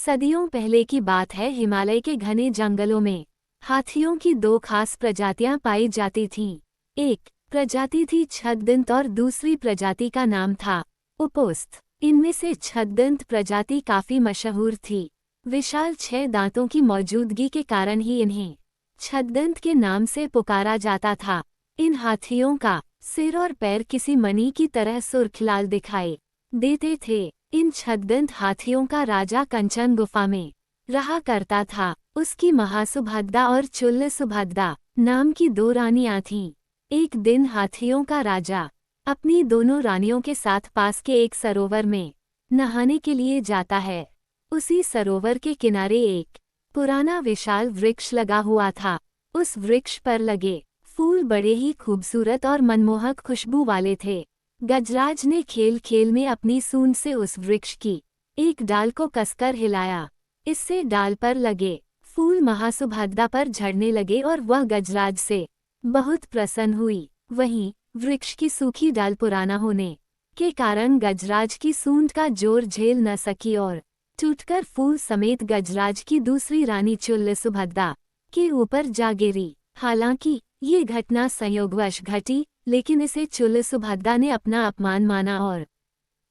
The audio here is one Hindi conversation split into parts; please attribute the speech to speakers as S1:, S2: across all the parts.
S1: सदियों पहले की बात है। हिमालय के घने जंगलों में हाथियों की दो खास प्रजातियां पाई जाती थीं। एक प्रजाति थी छद्दंत और दूसरी प्रजाति का नाम था उपोस्त। इनमें से छद्दंत प्रजाति काफी मशहूर थी। विशाल 6 दांतों की मौजूदगी के कारण ही इन्हें छद्दंत के नाम से पुकारा जाता था। इन हाथियों का सिर और पैर किसी मणि की तरह सुर्खलाल दिखाई देते थे। इन छद्दंत हाथियों का राजा कंचन गुफा में रहा करता था। उसकी महासुभद्दा और चुल्ल सुभद्दा नाम की 2 रानियां थीं। एक दिन हाथियों का राजा अपनी दोनों रानियों के साथ पास के एक सरोवर में नहाने के लिए जाता है। उसी सरोवर के किनारे एक पुराना विशाल वृक्ष लगा हुआ था। उस वृक्ष पर लगे फूल बड़े ही खूबसूरत और मनमोहक खुशबू वाले थे। गजराज ने खेल खेल में अपनी सूंड से उस वृक्ष की एक डाल को कसकर हिलाया। इससे डाल पर लगे फूल महासुभद्दा पर झड़ने लगे और वह गजराज से बहुत प्रसन्न हुई। वहीं वृक्ष की सूखी डाल पुराना होने के कारण गजराज की सूंड का जोर झेल न सकी और टूटकर फूल समेत गजराज की दूसरी रानी चुल्ल सुभद्दा के ऊपर जा गिरी। हालांकि ये घटना संयोगवश घटी, लेकिन इसे चुल्ल सुभद्दा ने अपना अपमान माना और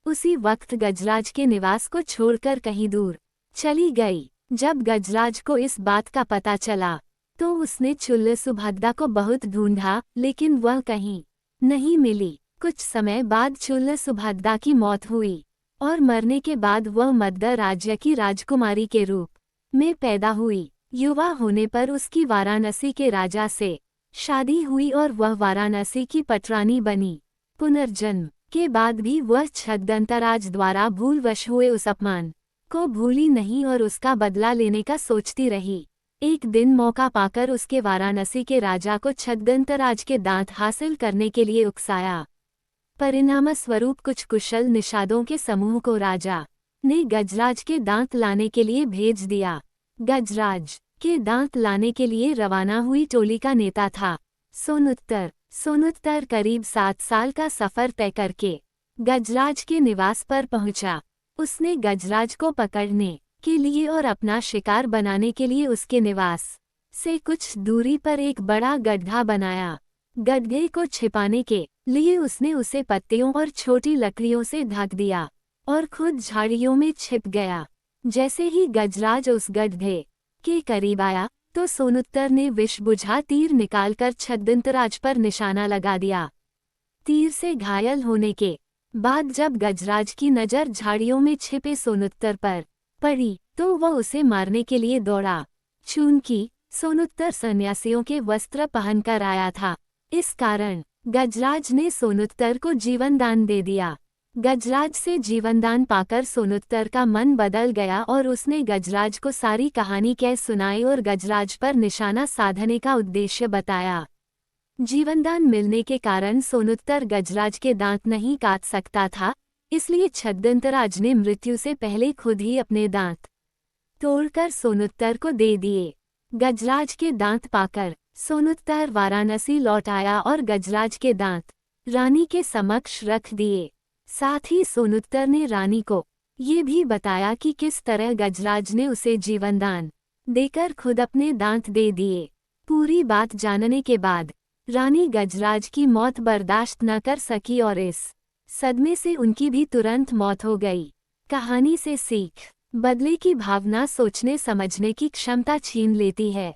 S1: उसी वक्त गजराज के निवास को छोड़कर कहीं दूर चली गई। जब गजराज को इस बात का पता चला तो उसने चुल्ल सुभद्दा को बहुत ढूंढा, लेकिन वह कहीं नहीं मिली। कुछ समय बाद चुल्ल सुभद्दा की मौत हुई और मरने के बाद वह मद्र राज्य की राजकुमारी के रूप में पैदा हुई। युवा होने पर उसकी वाराणसी के राजा से शादी हुई और वह वाराणसी की पटरानी बनी। पुनर्जन्म के बाद भी वह छद्दंतराज द्वारा भूलवश हुए उस अपमान को भूली नहीं और उसका बदला लेने का सोचती रही। एक दिन मौका पाकर उसके वाराणसी के राजा को छद्दंतराज के दांत हासिल करने के लिए उकसाया। परिणामस्वरूप कुछ कुशल निषादों के समूह को राजा ने गजराज के दांत लाने के लिए भेज दिया। गजराज के दांत लाने के लिए रवाना हुई टोली का नेता था सोनुत्तर। सोनुत्तर करीब 7 साल का सफर तय करके गजराज के निवास पर पहुंचा। उसने गजराज को पकड़ने के लिए और अपना शिकार बनाने के लिए उसके निवास से कुछ दूरी पर एक बड़ा गड्ढा बनाया। गड्ढे को छिपाने के लिए उसने उसे पत्तियों और छोटी लकड़ियों से ढक दिया और खुद झाड़ियों में छिप गया। जैसे ही गजराज उस गड्ढे के करीब आया तो सोनुत्तर ने विष बुझा तीर निकालकर छद्दंतराज पर निशाना लगा दिया। तीर से घायल होने के बाद जब गजराज की नज़र झाड़ियों में छिपे सोनुत्तर पर पड़ी तो वह उसे मारने के लिए दौड़ा। चूंकि सोनुत्तर सन्यासियों के वस्त्र पहनकर आया था, इस कारण गजराज ने सोनुत्तर को जीवनदान दे दिया। गजराज से जीवनदान पाकर सोनुत्तर का मन बदल गया और उसने गजराज को सारी कहानी कह सुनाई और गजराज पर निशाना साधने का उद्देश्य बताया। जीवनदान मिलने के कारण सोनुत्तर गजराज के दांत नहीं काट सकता था, इसलिए छद्दंतराज ने मृत्यु से पहले खुद ही अपने दांत तोड़कर सोनुत्तर को दे दिए। गजराज के दांत पाकर सोनुत्तर वाराणसी लौट आया और गजराज के दांत रानी के समक्ष रख दिए। साथ ही सोनुत्तर ने रानी को ये भी बताया कि किस तरह गजराज ने उसे जीवनदान देकर खुद अपने दांत दे दिए। पूरी बात जानने के बाद रानी गजराज की मौत बर्दाश्त न कर सकी और इस सदमे से उनकी भी तुरंत मौत हो गई। कहानी से सीख, बदले की भावना सोचने समझने की क्षमता छीन लेती है।